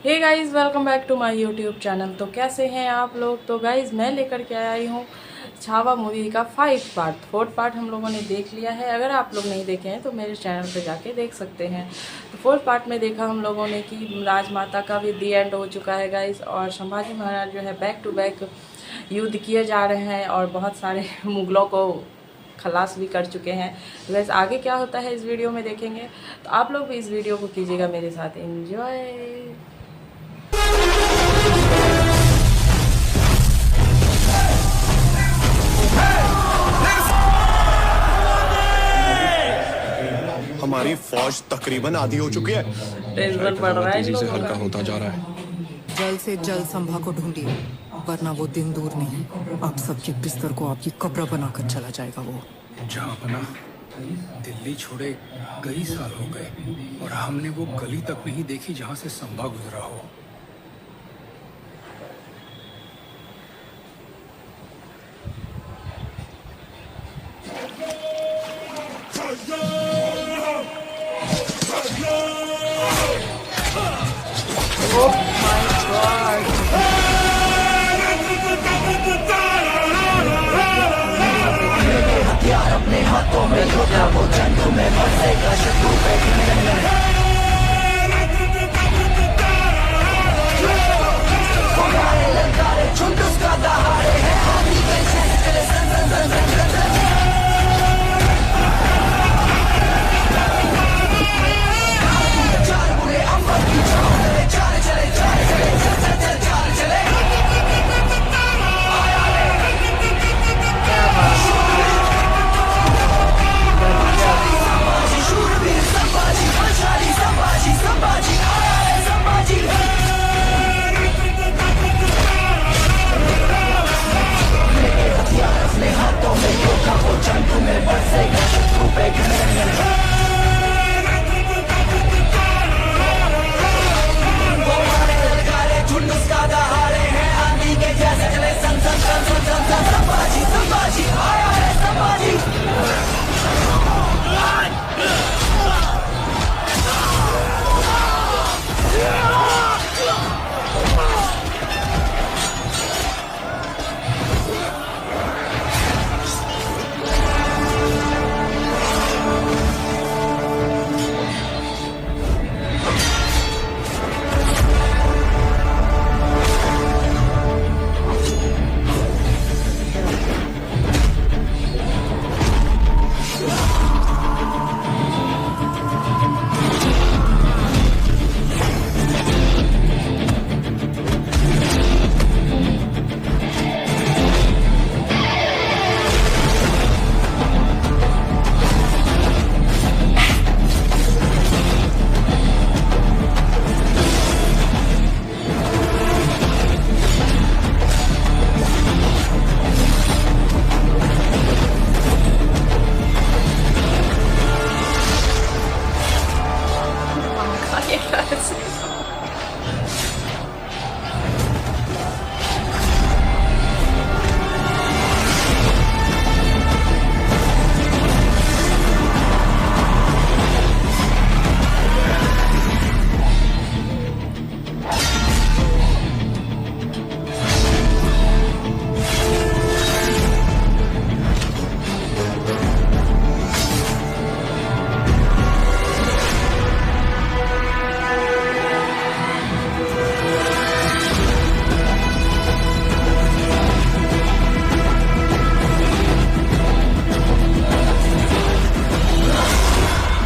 Hey guys, welcome back to my YouTube channel. तो कैसे हैं आप लोग। तो गाइस मैं लेकर के आई हूँ छावा मूवी का 4 पार्ट हम लोगों ने देख लिया है। अगर आप लोग नहीं देखे हैं तो मेरे चैनल पे जाके देख सकते हैं। तो 4 पार्ट में देखा हम लोगों ने कि राजमाता का भी दी एंड हो चुका है गाइस, और संभाजी महाराज जो है बैक टू बैक युद्ध किए जा रहे हैं और बहुत सारे मुगलों को खलास भी कर चुके हैं। तो वैसे आगे क्या होता है इस वीडियो में देखेंगे। तो आप लोग भी इस वीडियो को कीजिएगा मेरे साथ एंजॉय। हमारी फौज तकरीबन आधी हो चुकी है। टेंशन बढ़ रहा है इन तेजी से लोगों हल्का का। होता जा रहा है। जल्द से जल्द संभा को ढूंढिए, वरना वो दिन दूर नहीं। आप सबके बिस्तर को आपकी कब्र बनाकर चला जाएगा वो। जहाँ बना दिल्ली छोड़े कई साल हो गए और हमने वो गली तक नहीं देखी जहाँ से संभा गुजरा हो। Oh my God.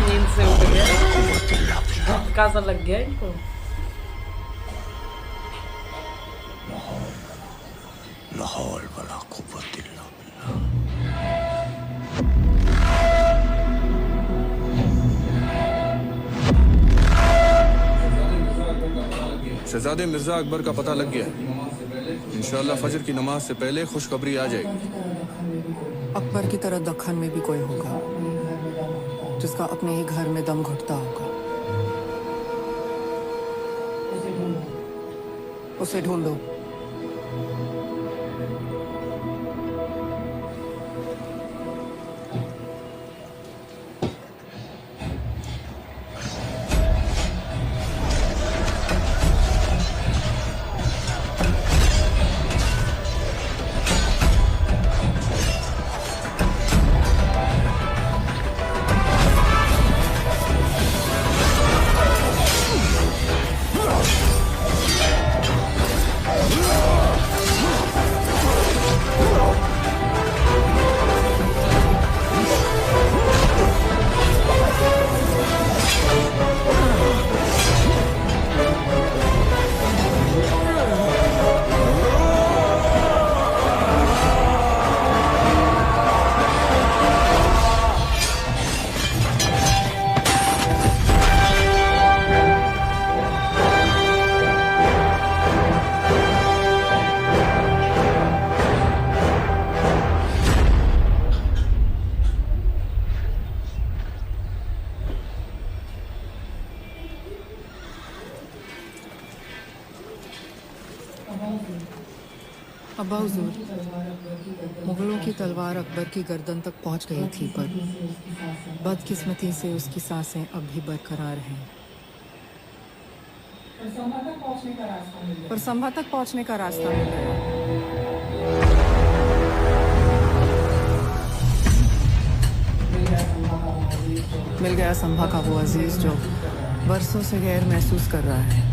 नींद से उठ गया, झटका सा लग गया इनको। लाहौल वला कुव्वत इल्ला बिल्लाह। शहजादे मिर्जा अकबर का पता लग गया। इंशाल्लाह फजर की नमाज से पहले खुशखबरी आ जाएगी। अकबर की तरह दक्खन में भी कोई होगा जिसका अपने ही घर में दम घुटता होगा। उसे ढूंढो। अब्बा हुजूर, मुगलों की तलवार अकबर की गर्दन तक पहुंच गई थी, पर बदकिस्मती से उसकी सांसें अब भी बरकरार हैं। पर संभा तक पहुंचने का रास्ता मिल गया। मिल गया संभा का वो अजीज जो बरसों से गैर महसूस कर रहा है।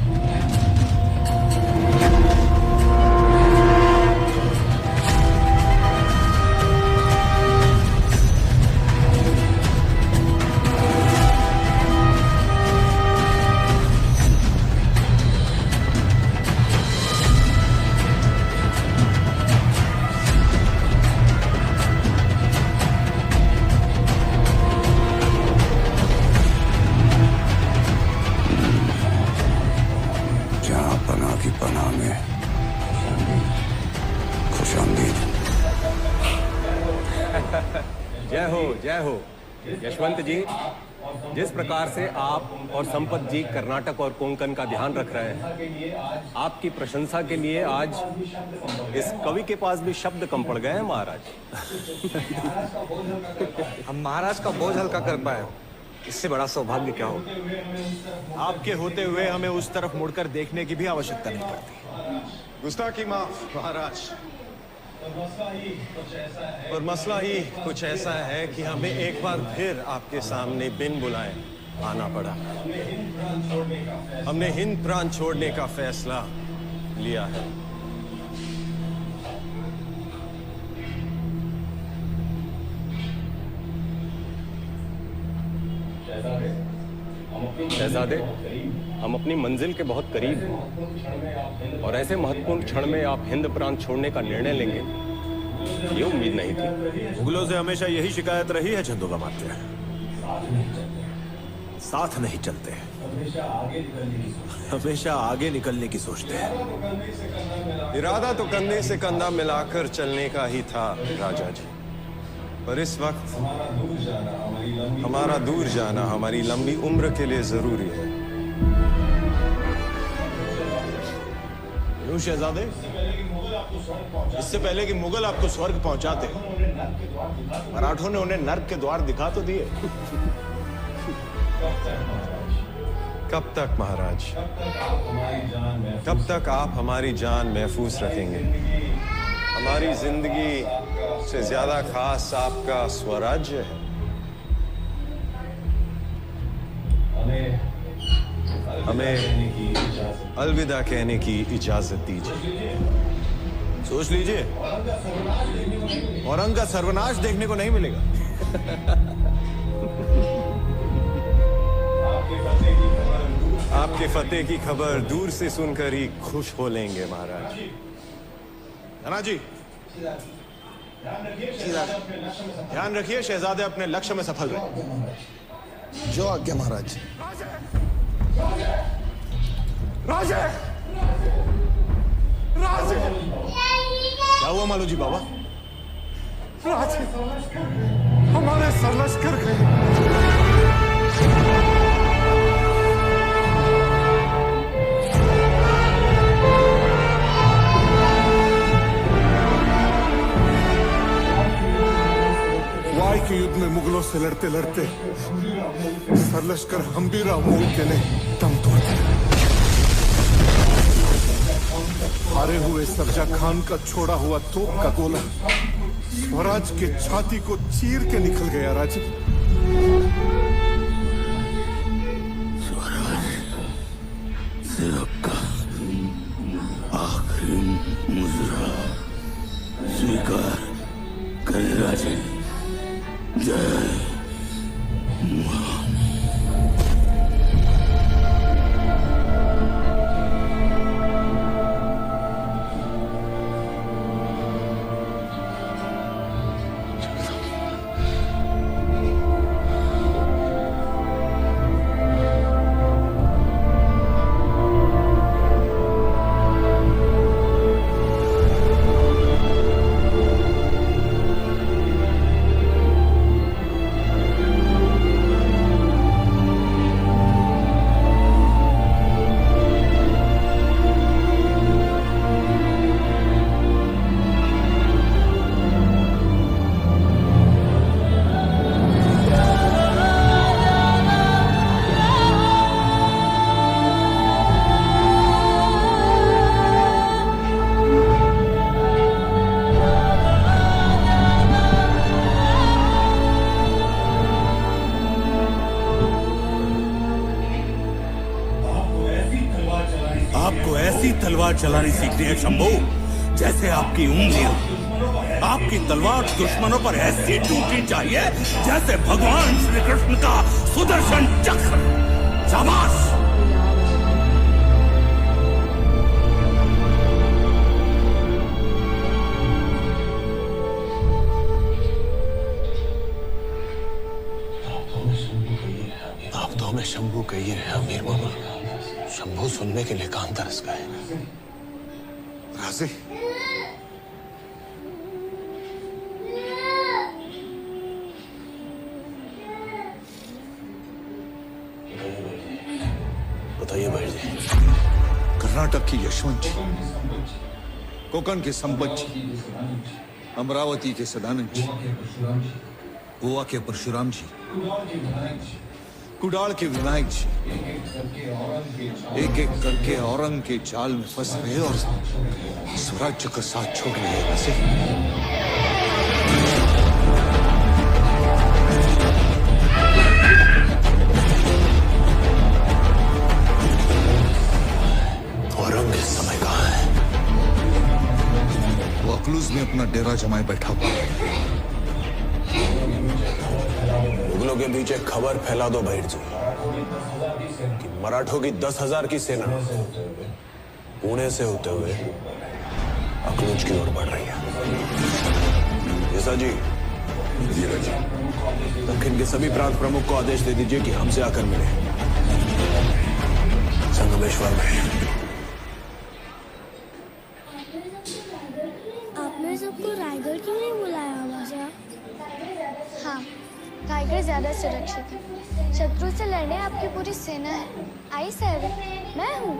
जहाँ पनाह की पनाह में खुशामदीद। जय हो यशवंत जी। जिस प्रकार से आप और संपत जी कर्नाटक और कोंकण का ध्यान रख रहे हैं, आपकी प्रशंसा के लिए आज इस कवि के पास भी शब्द कम पड़ गए हैं महाराज। हम महाराज का बोझ हल्का कर पाए, इससे बड़ा सौभाग्य क्या हो। आपके होते हुए हमें उस तरफ मुड़कर देखने की भी आवश्यकता नहीं पड़ती। गुस्ताखी माफ महाराज, और मसला ही कुछ ऐसा है कि हमें एक बार फिर आपके सामने बिन बुलाए आना पड़ा। हमने हिंद प्रांत छोड़ने का फैसला लिया है। शहजादे, हम अपनी मंजिल के बहुत करीब हैं और ऐसे महत्वपूर्ण क्षण में आप हिंद प्रांत छोड़ने का निर्णय लेंगे, ये उम्मीद नहीं थी। मुगलों से हमेशा यही शिकायत रही है चंदोगा मात्या, साथ नहीं चलते, हमेशा आगे निकलने की सोचते हैं। इरादा तो कंधे से कंधा मिलाकर चलने का ही था राजा जी, पर इस वक्त हमारा दूर जाना हमारी लंबी उम्र के लिए जरूरी है। यूं शहजादे, इससे पहले कि मुगल आपको स्वर्ग पहुंचाते, मराठों ने उन्हें नर्क के द्वार दिखा तो दिए। कब तक महाराज, कब तक आप हमारी जान महफूज रखेंगे? हमारी जिंदगी से ज्यादा खास आपका स्वराज्य है। हमें अलविदा कहने की इजाजत दीजिए। सोच लीजिए, औरंग का सर्वनाश देखने को नहीं मिलेगा। आपके फतेह की खबर दूर से सुनकर ही खुश हो लेंगे महाराज। धना जी, ध्यान रखिए शहजादे अपने लक्ष्य में सफल रहे। जो आज्ञा महाराज। राजे, राजे, क्या हुआ मालू जी बाबा? राजे, हमारे सरलश्कर गए। वाई के युद्ध में मुगलों से लड़ते लड़ते सरलश्कर हम्बीरा मूल के ने दम तोड़ दिया। हारे हुए सरजा खान का छोड़ा हुआ तोप का गोला स्वराज के छाती को चीर के निकल गया। राजे, स्वराज सेवक का आखिरी मुजरा स्वीकार करे। राजे, जय आपको ऐसी तलवार चलानी सीखनी है शंभू, जैसे आपकी उंगलियां। आपकी तलवार दुश्मनों पर ऐसी टूटनी चाहिए जैसे भगवान श्री कृष्ण का सुदर्शन चक्र। शाबाश। आप तो हमें शंभू कहिए अमीर मामा। शंभू सुनने के लिए कान तरस गए। राजी, बताइए भाई जी। कर्नाटक की यशवंत जी, कोकण के संपत जी, अमरावती के सदानंद जी, गोवा के परशुराम जी, कुडाल के विनायक जी एक एक करके औरंग के जाल में फंस रहे और स्वराज्य का साथ छोड़ रहे हैं। वैसे औरंग इस समय कहाँ है? वो अकलूज में अपना डेरा जमाए बैठा हुआ है। मुगलों के बीच एक खबर फैला दो भैर जी कि मराठों की 10,000 की सेना पुणे से होते हुए अकलूज की ओर बढ़ रही है। जैसा जी, दक्षिण के सभी प्रांत प्रमुख को आदेश दे दीजिए कि हमसे आकर मिले संगमेश्वर में। आपने सबको रायगढ़ क्यों नहीं बुलाया हमारा? हाँ, रायगढ़ ज्यादा सुरक्षित है। शत्रु से लड़ने आपकी पूरी सेना है। आई सर, मैं हूँ।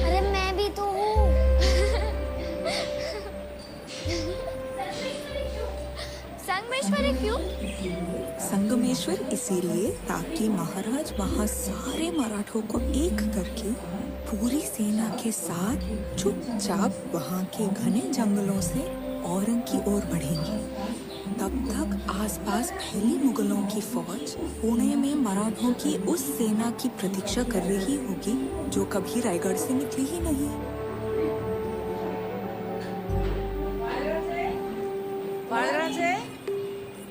अरे मैं भी तो हूँ। संगमेश्वर क्यों? संगमेश्वर इसीलिए ताकि महाराज वहाँ सारे मराठों को एक करके पूरी सेना के साथ चुपचाप वहाँ के घने जंगलों से औरंग की ओर बढ़ेंगे। तब तक आसपास फैली मुगलों की फौज पुणे में मराठों की उस सेना की प्रतीक्षा कर रही होगी जो कभी रायगढ़ से निकली ही नहीं।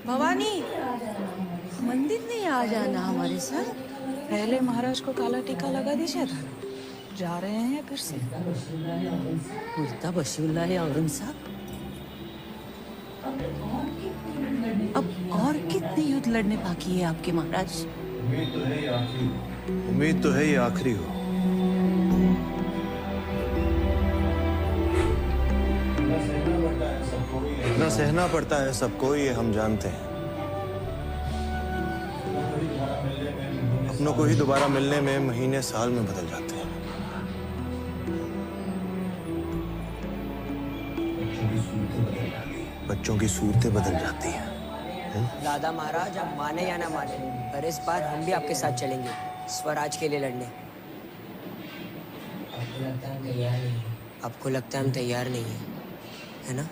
भवानी, मंदिर नहीं आ जाना हमारे साथ? पहले महाराज को काला टीका लगा दीजिए था। जा रहे हैं फिर से। मुर्दा बशीउल्लाह है औरंग साहब। अब और कितने युद्ध लड़ने बाकी है आपके महाराज? उम्मीद तो है ये आखिरी हो। इतना सहना पड़ता है सबको, ये हम जानते हैं। अपनों को ही दोबारा मिलने में महीने साल में बदल जाते हैं। बच्चों की सूरतें बदल जाती हैं। दादा महाराज, आप माने या ना माने, पर इस बार हम भी आपके साथ चलेंगे स्वराज के लिए लड़ने। आपको लगता है हम तैयार नहीं है, है ना?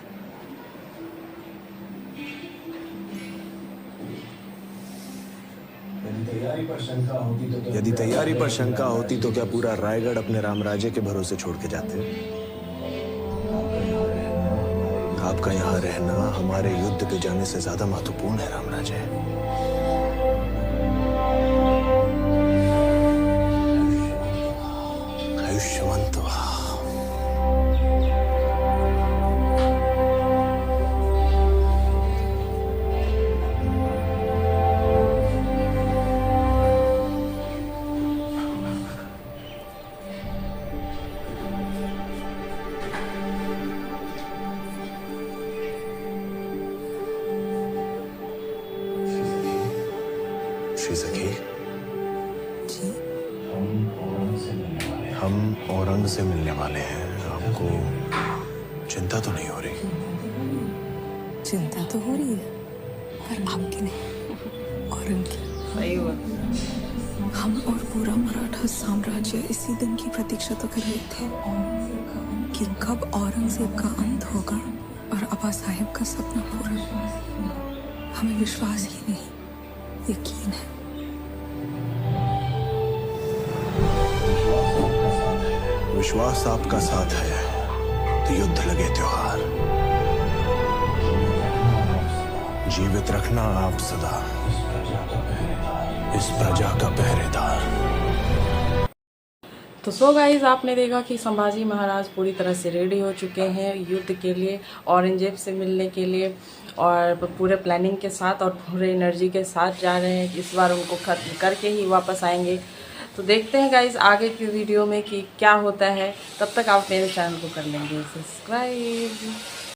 यदि तैयारी पर शंका होती तो क्या पूरा रायगढ़ अपने रामराज्य के भरोसे छोड़ के जाते? आपका यहाँ रहना हमारे युद्ध पे जाने से ज्यादा महत्वपूर्ण है रामराजे। आयुष्यवंत भव। श्री सखी, हम औरंग से मिलने वाले हैं। आपको चिंता तो नहीं हो रही? चिंता तो हो रही है, पर आपकी नहीं, औरंग की। सही हुआ। हम और पूरा मराठा साम्राज्य इसी दिन की प्रतीक्षा तो कर रहे थे कि कब औरंगजेब का अंत होगा और अब्बा साहिब का सपना पूरा। हमें विश्वास ही नहीं, यकीन है। विश्वास आपका साथ है तो युद्ध लगे त्योहार। जीवित रखना आप सदा इस प्रजा का पहरेदार। तो सो गाइज आपने देखा कि संभाजी महाराज पूरी तरह से रेडी हो चुके हैं युद्ध के लिए, औरंगजेब से मिलने के लिए, और पूरे प्लानिंग के साथ और पूरे एनर्जी के साथ जा रहे हैं। इस बार उनको खत्म करके ही वापस आएंगे। तो देखते हैं गाइज आगे की वीडियो में कि क्या होता है। तब तक आप मेरे चैनल को कर लेंगे सब्सक्राइब।